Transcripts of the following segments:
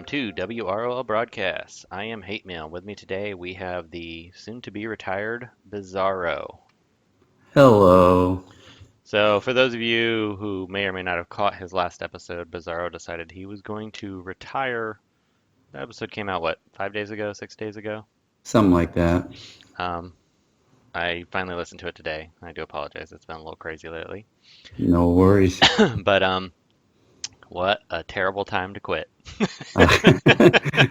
to WROL Broadcast. I am Hate Mail. With me today we have the soon-to-be retired Bizarro. Hello. So, for those of you who may or may not have caught his last episode, Bizarro decided he was going to retire. The episode came out, what, 5 days ago, 6 days ago? Something like that. Um, I finally listened to it today. I do apologize. It's been a little crazy lately. No worries. But, what a terrible time to quit.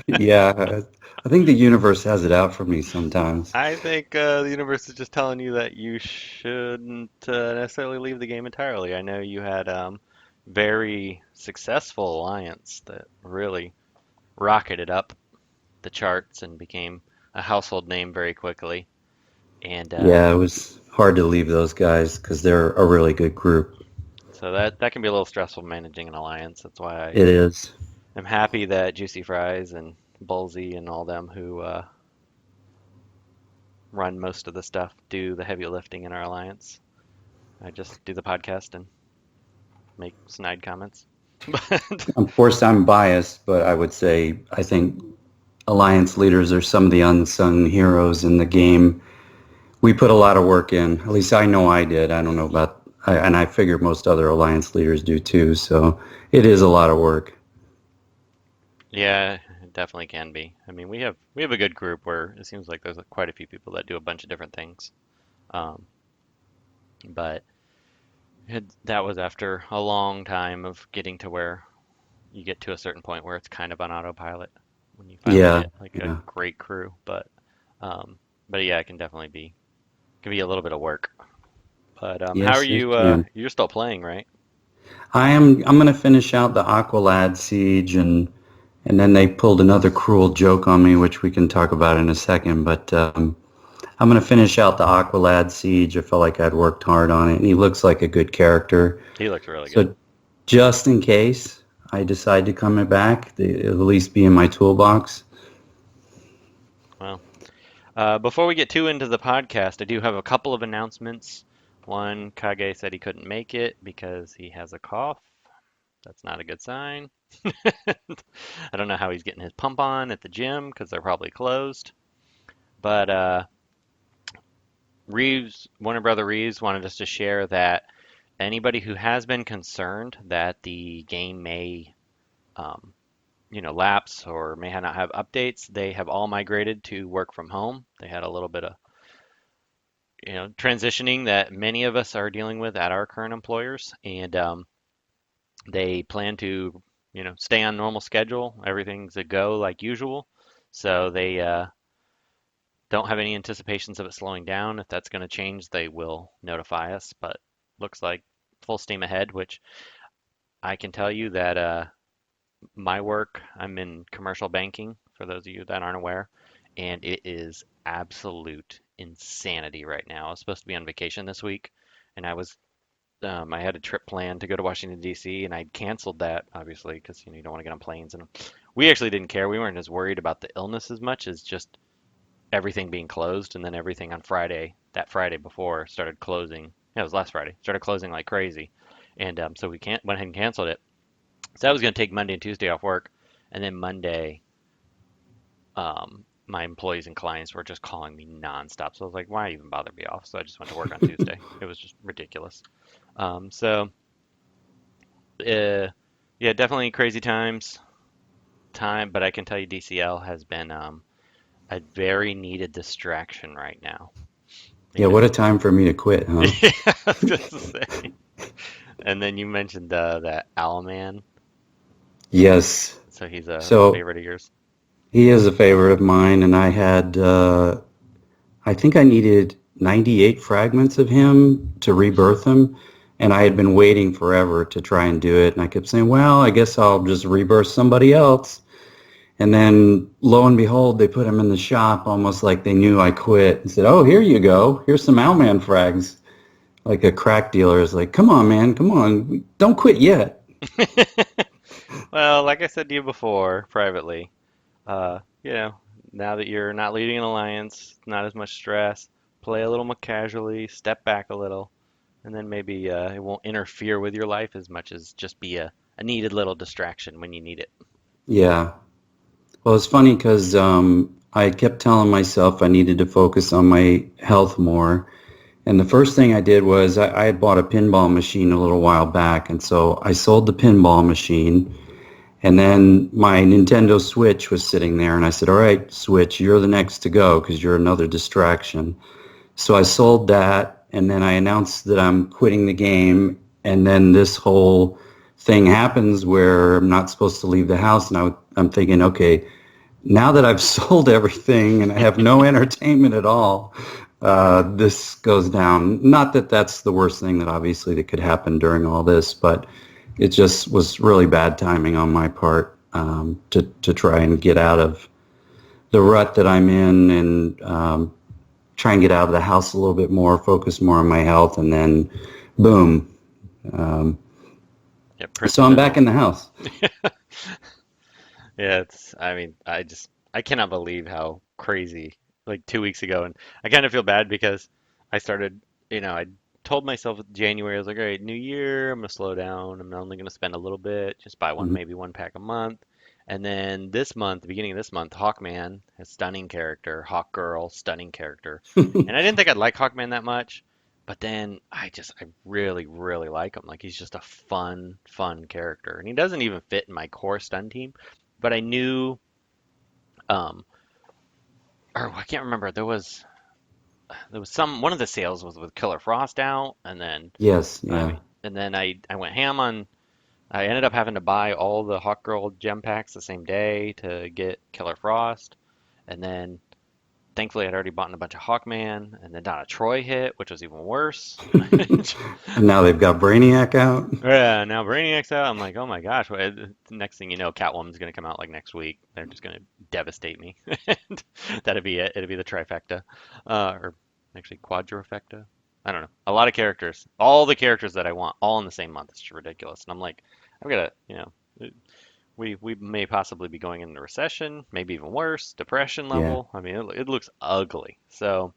Yeah, I think the universe has it out for me sometimes. I think the universe is just telling you that you shouldn't necessarily leave the game entirely. I know you had very successful alliance that really rocketed up the charts and became a household name very quickly. And Yeah, it was hard to leave those guys because they're a really good group. so that can be a little stressful managing an alliance. That's why I It is. am happy that Juicy Fries and Bullsy and all them who run most of the stuff do the heavy lifting in our alliance. I just do the podcast and make snide comments. But Of course, I'm biased, but I would say I think Alliance leaders are some of the unsung heroes in the game. We put a lot of work in. At least I know I did. I don't know and I figure most other Alliance leaders do too. So it is a lot of work. yeah, it definitely can be. I mean, we have a good group where it seems like there's quite a few people that do a bunch of different things. Um, but that was after a long time of getting to where you get to a certain point where it's kind of on autopilot when you finally Yeah, get like a yeah. great crew. Um, but yeah, it can definitely be a little bit of work. But how are Yes, it you? can. You're still playing, right? I'm gonna finish out the Aqualad siege and then they pulled another cruel joke on me, which we can talk about in a second. But I'm gonna finish out the Aqualad siege. I felt like I'd worked hard on it, and he looks like a good character. He looks really good. So just in case I decide to come back, it'll at least be in my toolbox. Well, before we get too into the podcast, I do have a couple of announcements. One, Kage said he couldn't make it because he has a cough. That's not a good sign. I don't know how he's getting his pump on at the gym because they're probably closed. But Warner Brother Reeves wanted us to share that anybody who has been concerned that the game may, um, lapse or may not have updates, they have all migrated to work from home. They had a little bit of transitioning that many of us are dealing with at our current employers, and they plan to, stay on normal schedule. Everything's a go like usual, so they don't have any anticipations of it slowing down. If that's going to change, they will notify us. But looks like full steam ahead, which I can tell you that my work, I'm in commercial banking. For those of you that aren't aware, and it is absolute insanity right now. I was supposed to be on vacation this week, and I had a trip planned to go to Washington D.C. and I canceled that obviously because you don't want to get on planes. And we actually didn't care. We weren't as worried about the illness as much as just everything being closed, and then everything on Friday, that Friday before, started closing. Yeah, it was last Friday. Started closing like crazy, and so we can't went ahead and canceled it. So I was going to take Monday and Tuesday off work, and then Monday my employees and clients were just calling me nonstop. So I was like, why even bother me off? So I just went to work on Tuesday. It was just ridiculous. So yeah, definitely crazy time, but I can tell you DCL has been a very needed distraction right now Yeah, what because a time for me to quit, huh? yeah, I was just to say. And then you mentioned that Owlman, Yes. so he's a So favorite of yours. he is a favorite of mine, and I think I needed 98 fragments of him to rebirth him, and I had been waiting forever to try and do it, and I kept saying, well, I guess I'll just rebirth somebody else. And then lo and behold, they put him in the shop almost like they knew I quit and said, oh, here you go. Here's some Owlman frags. Like a crack dealer is like, come on, man, come on. Don't quit yet. Well, like I said to you before, privately, uh, you know, now that you're not leading an alliance, not as much stress, play a little more casually, step back a little, and then maybe it won't interfere with your life as much as just be a needed little distraction when you need it. Yeah. Well, it's funny because I kept telling myself I needed to focus on my health more. And the first thing I did was I had bought a pinball machine a little while back. And so I sold the pinball machine. And then my Nintendo Switch was sitting there. And I said, all right, Switch, you're the next to go because you're another distraction. So I sold that. And then I announced that I'm quitting the game. And then this whole thing happens where I'm not supposed to leave the house. And I'm thinking, okay, now that I've sold everything and I have no entertainment at all, this goes down. Not that that's the worst thing that could happen during all this, but it just was really bad timing on my part to try and get out of the rut that I'm in and try and get out of the house a little bit more, focus more on my health, and then boom. So I'm back in the house. Yeah, I mean, I cannot believe how crazy, like 2 weeks ago. And I kind of feel bad because I started, I told myself in January, I was like, all right, new year, I'm going to slow down. I'm only going to spend a little bit, just buy one, Mhm. maybe one pack a month. And then this month, the beginning of this month, Hawkman, a stunning character, Hawk Girl, stunning character. And I didn't think I'd like Hawkman that much, but then I really, really like him. Like he's just a fun, fun character. And he doesn't even fit in my core stun team, but I knew, um, or I can't remember. There was one of the sales was with Killer Frost out, and then Yes, I yeah. mean, and then I went ham on. I ended up having to buy all the Hawkgirl gem packs the same day to get Killer Frost, and then thankfully I'd already bought a bunch of Hawkman, and then Donna Troy hit, which was even worse. And now they've got Brainiac out. Yeah, now Brainiac's out. I'm like, oh my gosh. Next thing you know, Catwoman's gonna come out like next week. They're just gonna devastate me. And that'd be it. It'd be the trifecta, or actually quadrifecta. I don't know. A lot of characters, all the characters that I want, all in the same month. It's just ridiculous. And I'm like, I've got to, we may possibly be going into recession, maybe even worse, depression Yeah. level. I mean, it looks ugly. So,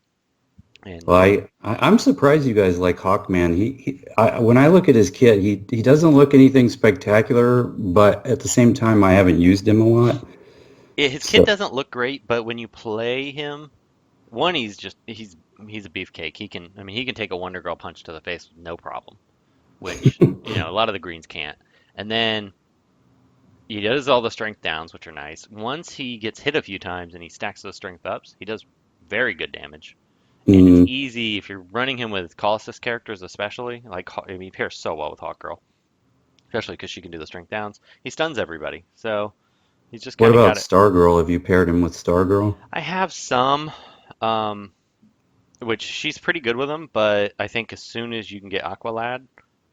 and Well, I'm surprised you guys like Hawkman. When I look at his kit, he doesn't look anything spectacular, but at the same time, I haven't used him a lot. his kit So, doesn't look great, but when you play him, one, he's a beefcake. I mean, he can take a Wonder Girl punch to the face with no problem, which, a lot of the greens can't. And then he does all the strength downs, which are nice. Once he gets hit a few times and he stacks those strength ups, he does very good damage. And it's mm, easy if you're running him with call assist characters, especially. Like, I mean, he pairs so well with Hawk Girl, especially because she can do the strength downs. He stuns everybody, so he's just what kind of got about it. Stargirl? Have you paired him with Stargirl? I have some. Um, which she's pretty good with him, but I think as soon as you can get Aqualad,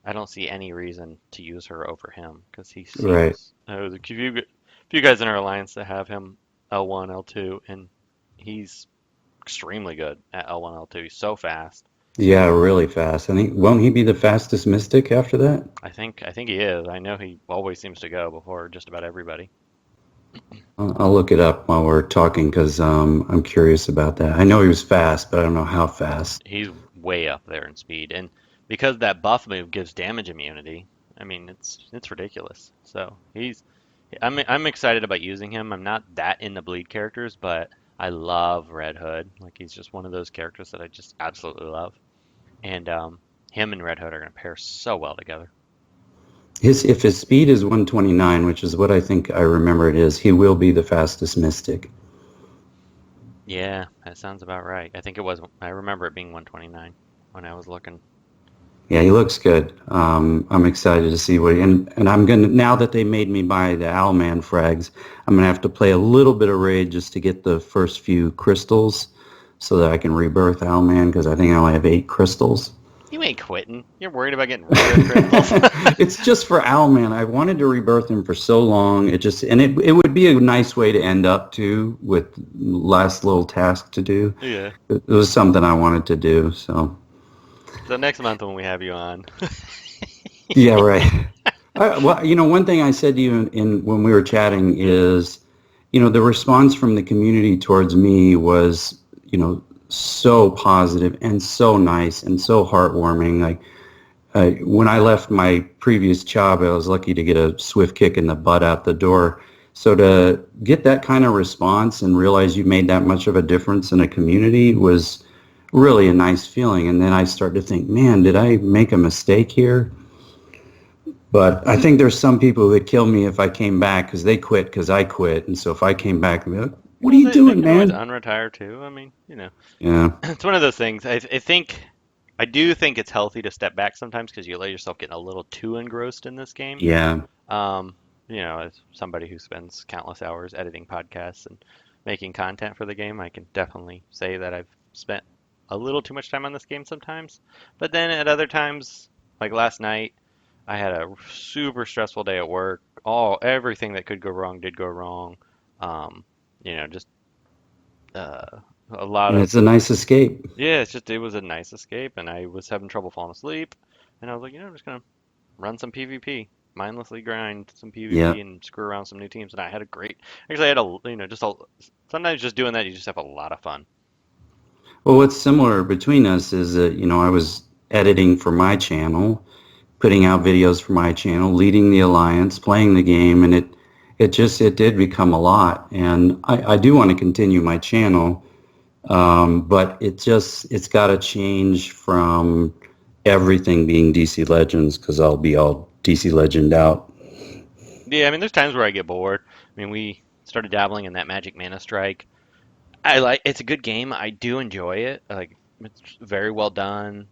I don't see any reason to use her over him because he Right. seems there's a few guys in our alliance that have him L1, L2, and he's extremely good at L1, L2. He's so fast. Yeah, really fast. I think won't he be the fastest Mystic after that? I think he is. I know he always seems to go before just about everybody. I'll look it up while we're talking because I'm curious about that. I know he was fast, but I don't know how fast. He's way up there in speed, and because that buff move gives damage immunity, I mean it's ridiculous. So I'm excited about using him. I'm not that into bleed characters, but I love Red Hood. Like he's just one of those characters that I just absolutely love. And him and Red Hood are gonna pair so well together. If his speed is 129, which is what I think I remember it is, he will be the fastest Mystic. Yeah, that sounds about right. I think it was. I remember it being 129 when I was looking. Yeah, he looks good. I'm excited to see and I'm gonna now that they made me buy the Owlman frags, I'm gonna have to play a little bit of Raid just to get the first few crystals so that I can rebirth Owlman because I think I only have 8 crystals. You ain't quitting. You're worried about getting rid of crystals. It's just for Owlman. I wanted to rebirth him for so long. It would be a nice way to end up too with last little task to do. Yeah. It was something I wanted to do. So So next month when we have you on, yeah, right. Well, one thing I said to you in when we were chatting is, the response from the community towards me was, so positive and so nice and so heartwarming. Like when I left my previous job, I was lucky to get a swift kick in the butt out the door. So to get that kind of response and realize you made that much of a difference in a community was really a nice feeling. And then I started to think, man, did I make a mistake here? But I think there's some people who would kill me if I came back because they quit because I quit. And so if I came back, they'd be like, what are Well, you they doing, can always man? unretire too. I mean, Yeah. it's one of those things. I think I do think it's healthy to step back sometimes because you let yourself get a little too engrossed in this game. Yeah. Um, as somebody who spends countless hours editing podcasts and making content for the game, I can definitely say that I've spent a little too much time on this game sometimes. But then at other times, like last night, I had a super stressful day at work. Everything that could go wrong did go wrong. Um, just a lot And of it's a nice escape. yeah. It was a nice escape, and I was having trouble falling asleep, and I was like, I'm just gonna run some PvP, mindlessly grind some Yeah. PvP, and screw around some new teams. And I had a great. Actually, I had a just a. Sometimes just doing that, you just have a lot of fun. Well, what's similar between us is that, I was editing for my channel, putting out videos for my channel, leading the alliance, playing the game, and it did become a lot. And I do want to continue my channel, but it's got to change from everything being DC Legends because I'll be all DC Legend out. Yeah, I mean, there's times where I get bored. I mean, we started dabbling in that Magic Mana Strike. It's a good game. I do enjoy it. Like it's very well done.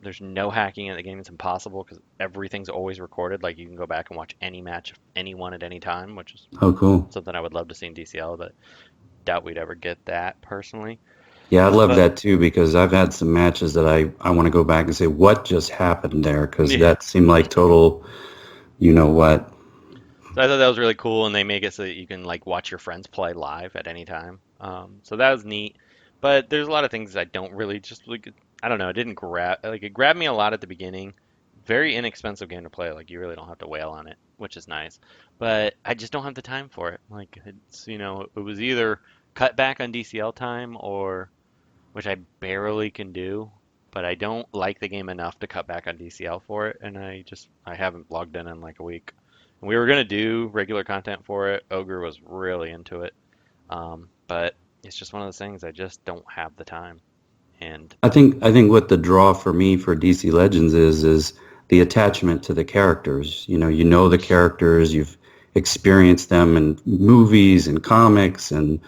There's no hacking in the game. It's impossible because everything's always recorded. Like you can go back and watch any match of anyone at any time, which is Oh, cool. something I would love to see in DCL, but doubt we'd ever get that personally. Yeah, I love But that too because I've had some matches that I want to go back and say, what just happened there? Because yeah, that seemed like total, you know what. so I thought that was really cool, and they make it so that you can like watch your friends play live at any time. So that was neat. But there's a lot of things I don't really just like. I don't know. It didn't grab like it grabbed me a lot at the beginning. Very inexpensive game to play. Like you really don't have to wail on it, which is nice. But I just don't have the time for it. Like it was either cut back on DCL time or which I barely can do. But I don't like the game enough to cut back on DCL for it, and I haven't logged in like a week. We were gonna do regular content for it. Ogre was really into it, but it's just one of those things. I just don't have the time. And I think what the draw for me for DC Legends is the attachment to the characters. You know the characters, you've experienced them in movies and comics and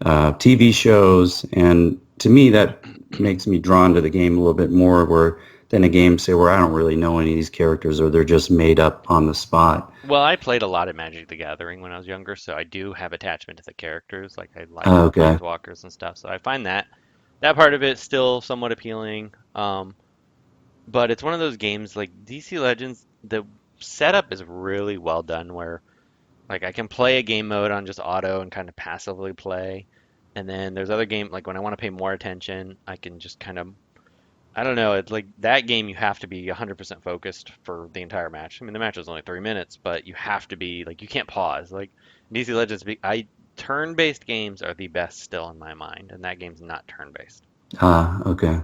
TV shows, and to me that makes me drawn to the game a little bit more where than a game say where I don't really know any of these characters or they're just made up on the spot. well, I played a lot of Magic the Gathering when I was younger, so I do have attachment to the characters. Like I like Oh, the okay. planeswalkers and stuff. So I find that part of it still somewhat appealing. But it's one of those games like DC Legends. The setup is really well done, where like I can play a game mode on just auto and kind of passively play, and then there's other game like when I want to pay more attention, I can just kind of I don't know. It's like that game you have to be 100% focused for the entire match. I mean, the match is only 3 minutes, but you have to be like you can't pause. Like DC Legends, I turn-based games are the best still in my mind, and that game's not turn-based. Okay.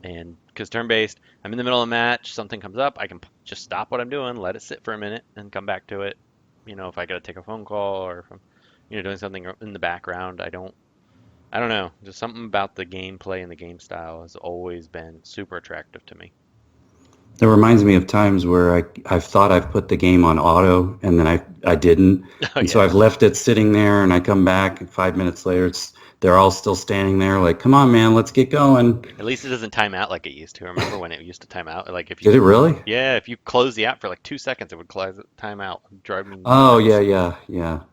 And because turn-based, I'm in the middle of a match, something comes up, I can just stop what I'm doing, let it sit for a minute, and come back to it. If I got to take a phone call or if I'm, doing something in the background, I don't know. Just something about the gameplay and the game style has always been super attractive to me. That reminds me of times where I've thought I've put the game on auto and then I didn't. Oh And so yeah. I've left it sitting there and I come back and 5 minutes later they're all still standing there like, come on, man, let's get going. At least it doesn't time out like it used to. Remember when it used to time out? Like Did it really? yeah, if you close the app for like 2 seconds, it would close time out. It would drive me Oh, yeah, nuts. yeah, yeah.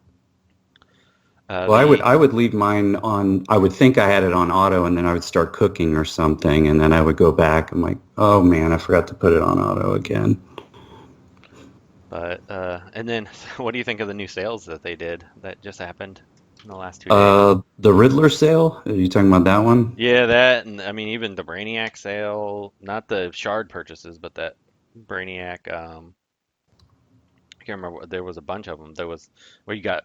Well, I would The I would leave mine on. I would think I had it on auto, and then I would start cooking or something, and then I would go back. I'm like, oh man, I forgot to put it on auto again. but and then what do you think of the new sales that they did that just happened in the last 2 days? The Riddler sale. Are you talking about that one? Yeah, that and I mean even the Brainiac sale, not the shard purchases, but that Brainiac. I can't remember. There was a bunch of them. There was where you got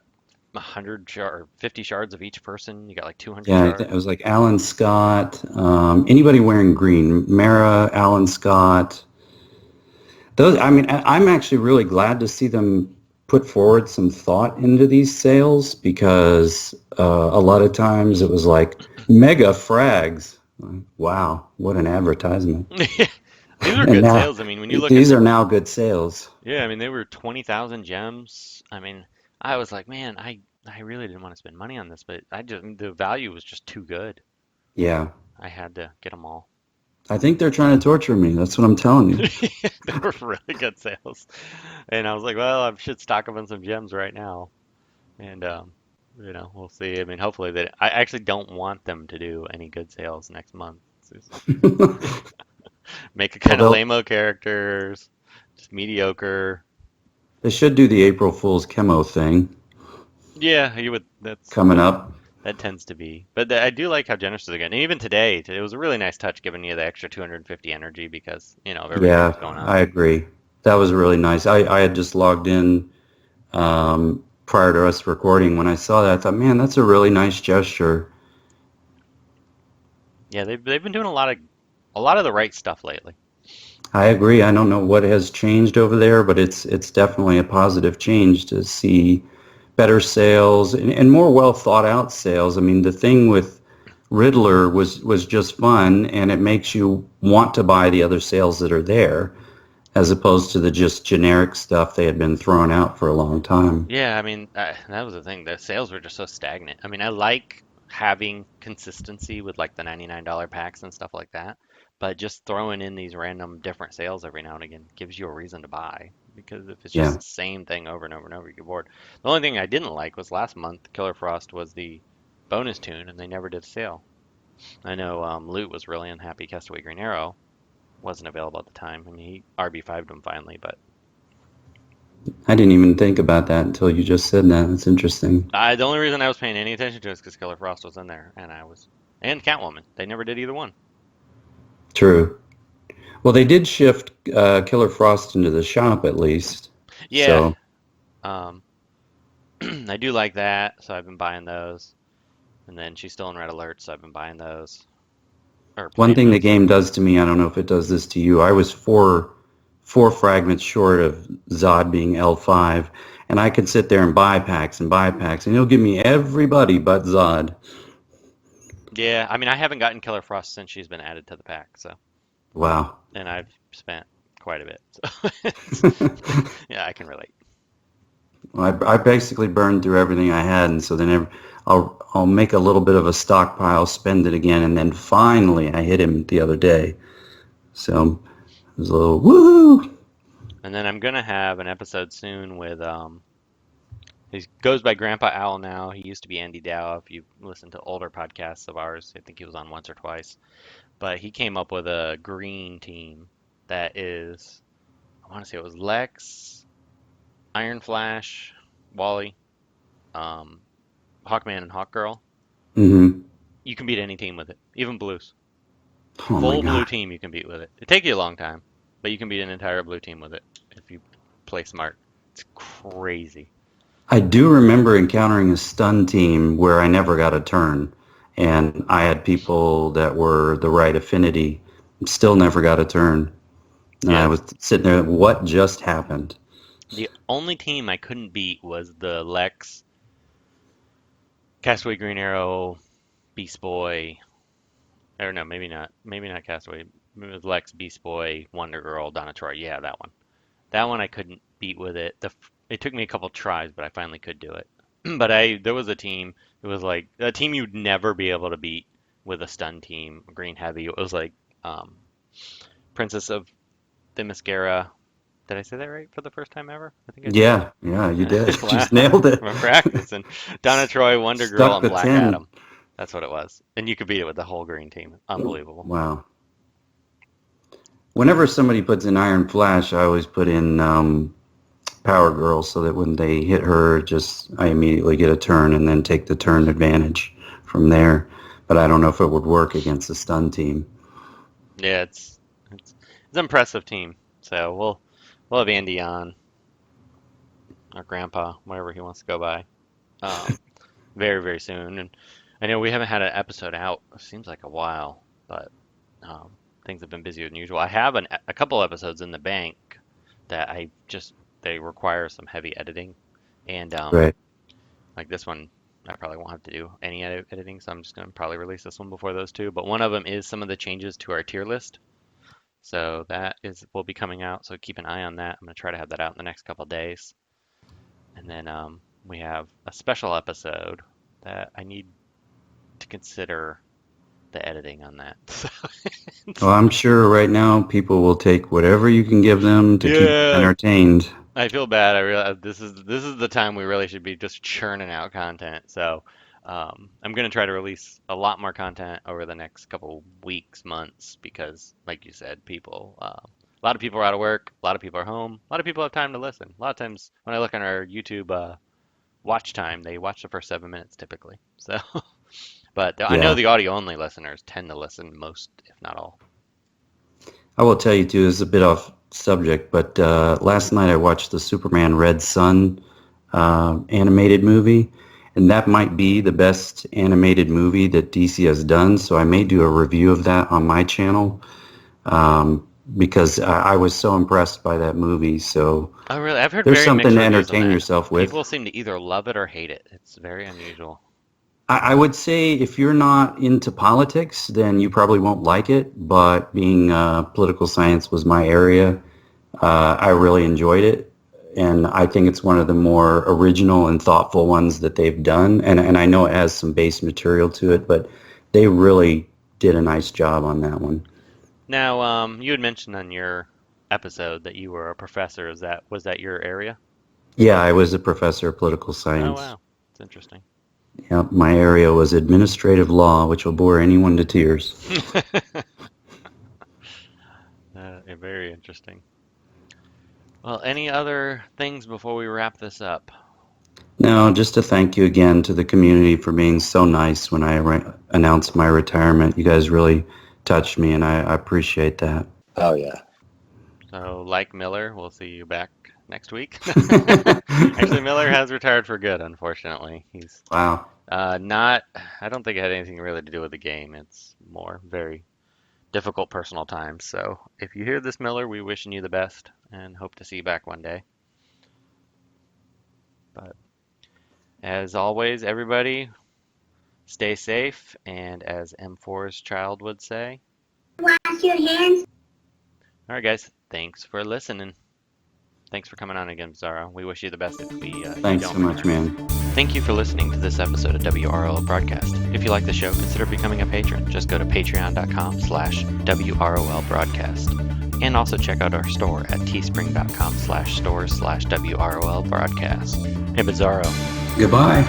50 shards of each person. You got like 200 Yeah, shards. it was like Alan Scott. Anybody wearing green? Mara, Alan Scott. Those. I mean, I'm actually really glad to see them put forward some thought into these sales because a lot of times it was like mega frags. Like, wow, what an advertisement. These were And good now sales. I mean, when you look at these are now good sales. yeah, I mean they were 20,000 gems. I mean, I was like, man, I really didn't want to spend money on this, but I just the value was just too good. Yeah. I had to get them all. I think they're trying to torture me. That's what I'm telling you. They were really good sales. And I was like, well, I should stock up on some gems right now. And we'll see. I mean, hopefully that I actually don't want them to do any good sales next month. Just make a Well, kind of lame-o characters, just mediocre. they should do the April Fool's chemo thing Yeah, you would. That's coming that up. that tends to be. But I do like how generous they're getting. And even today, it was a really nice touch giving you the extra 250 energy because of everything Yeah, that's going on. I agree. That was really nice. I had just logged in prior to us recording. When I saw that, I thought, man, that's a really nice gesture. Yeah, they've been doing a lot of the right stuff lately. I agree. I don't know what has changed over there, but it's definitely a positive change to see better sales and more well thought out sales. I mean, the thing with Riddler was just fun, and it makes you want to buy the other sales that are there, as opposed to the just generic stuff they had been throwing out for a long time. Yeah, I mean, that was the thing. The sales were just so stagnant. I mean, I like having consistency with like the $99 packs and stuff like that, but just throwing in these random different sales every now and again gives you a reason to buy. Because if it's just Yeah. the same thing over and over and over, you get bored. The only thing I didn't like was last month, Killer Frost was the bonus tune, and they never did a sale. I know Loot was really unhappy. Castaway Green Arrow wasn't available at the time. I mean, he RB5'd him finally, but I didn't even think about that until you just said that. That's interesting. the only reason I was paying any attention to it is because Killer Frost was in there, and Catwoman. They never did either one. True. Well, they did shift Killer Frost into the shop at least. Yeah, So um, I do like that, so I've been buying those. And then she's still in Red Alert, so I've been buying those or one playing thing the those. game does to me, I don't know if it does this to you. I was four fragments short of Zod being L5, and I could sit there and buy packs, and he'll give me everybody but Zod. Yeah, I mean I haven't gotten Killer Frost since she's been added to the pack, so Wow. and I've spent quite a bit. Yeah, I can relate. I basically burned through everything I had, and so then I'll make a little bit of a stockpile, spend it again, and then finally I hit him the other day. So it was a little woohoo. And then I'm gonna have an episode soon with he goes by Grandpa Owl now. He used to be Andy Dow. If you listen to older podcasts of ours, I think he was on once or twice. But he came up with a green team that is, I want to say it was Lex, Iron Flash, Wally, um, Hawkman, and Hawkgirl. Hmm. You can beat any team with it, even blues. Oh my Full blue God. team you can beat with it. It take you a long time, but you can beat an entire blue team with it if you play smart. It's crazy. I do remember encountering a stun team where I never got a turn, and I had people that were the right affinity, still never got a turn. And I Yeah, was sitting there, what just happened? the only team I couldn't beat was the Lex, Castaway Green Arrow, Beast Boy, or no, maybe not Castaway. Maybe it was Lex, Beast Boy, Wonder Girl, Donna Troy. Yeah, that one. That one I couldn't beat with it. It took me a couple tries, but I finally could do it. But there was a team. It was like a team you'd never be able to beat with a stun team, Green Heavy. It was like um, Princess of the Mascara. Did I say that right for the first time ever? I think I did. Yeah, yeah, you did. Wow, Just nailed it. from practicing. Donna Troy, Wonder Girl, Stuck and the Black 10. Adam. That's what it was. And you could beat it with the whole green team. Unbelievable. Wow. Whenever somebody puts in Iron Flash, I always put in Power Girl so that when they hit her, just I immediately get a turn and then take the turn advantage from there. But I don't know if it would work against a stun team. Yeah, it's an impressive team. So we'll have Andy on, or Grandpa, whatever he wants to go by, um, very very soon. And I know we haven't had an episode out. It seems like a while, but things have been busier than usual. I have a couple episodes in the bank that they require some heavy editing, and Right. like this one, I probably won't have to do any editing, so I'm just gonna probably release this one before those two. But one of them is some of the changes to our tier list, so that is will be coming out. So keep an eye on that. I'm gonna try to have that out in the next couple days, and then we have a special episode that I need to consider the editing on that. Well, I'm sure right now people will take whatever you can give them to keep them Yeah, entertained. I feel bad. I realize this is the time we really should be just churning out content. So I'm gonna try to release a lot more content over the next couple weeks, months, because, like you said, a lot of people are out of work, a lot of people are home, a lot of people have time to listen. A lot of times when I look on our YouTube watch time, they watch the first 7 minutes typically. So, but I know Yeah. the audio only listeners tend to listen most, if not all. I will tell you too, this is a bit off subject, but last night I watched the Superman Red Sun animated movie, and that might be the best animated movie that DC has done. So I may do a review of that on my channel because I was so impressed by that movie. So Oh, really? I've heard there's very something mixed to reviews on entertain that. yourself with. People seem to either love it or hate it. It's very unusual. I would say if you're not into politics, then you probably won't like it. But being political science was my area, I really enjoyed it. And I think it's one of the more original and thoughtful ones that they've done. And I know it has some base material to it, but they really did a nice job on that one. Now, you had mentioned on your episode that you were a professor. Was that your area? Yeah, I was a professor of political Oh, science. wow. It's interesting. Yeah, my area was administrative law, which will bore anyone to tears. Very interesting. Well, any other things before we wrap this up? No, just to thank you again to the community for being so nice when I announced my retirement. You guys really touched me, and I appreciate that. Oh yeah. So, like Miller, we'll see you back next week. Actually, Miller has retired for good, unfortunately. He's Wow. not, I don't think it had anything really to do with the game. It's more very difficult personal times. So, if you hear this, Miller, we wishing you the best and hope to see you back one day. But as always, everybody, stay safe, and as M4's child would say, Wash your hands. all right, guys, thanks for listening. Thanks for coming on again, Bizarro. We wish you the best if you Thanks so don't much, return. man. Thank you for listening to this episode of WROL Broadcast. If you like the show, consider becoming a patron. Just go to patreon.com/WROL Broadcast. And also check out our store at teespring.com/stores/WROL Broadcast. Hey, Bizarro, Goodbye.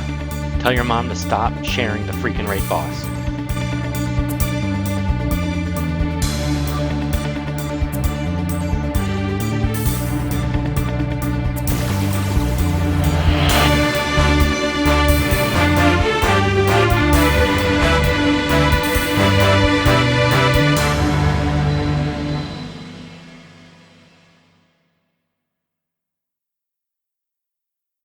tell your mom to stop sharing the freaking rate boss.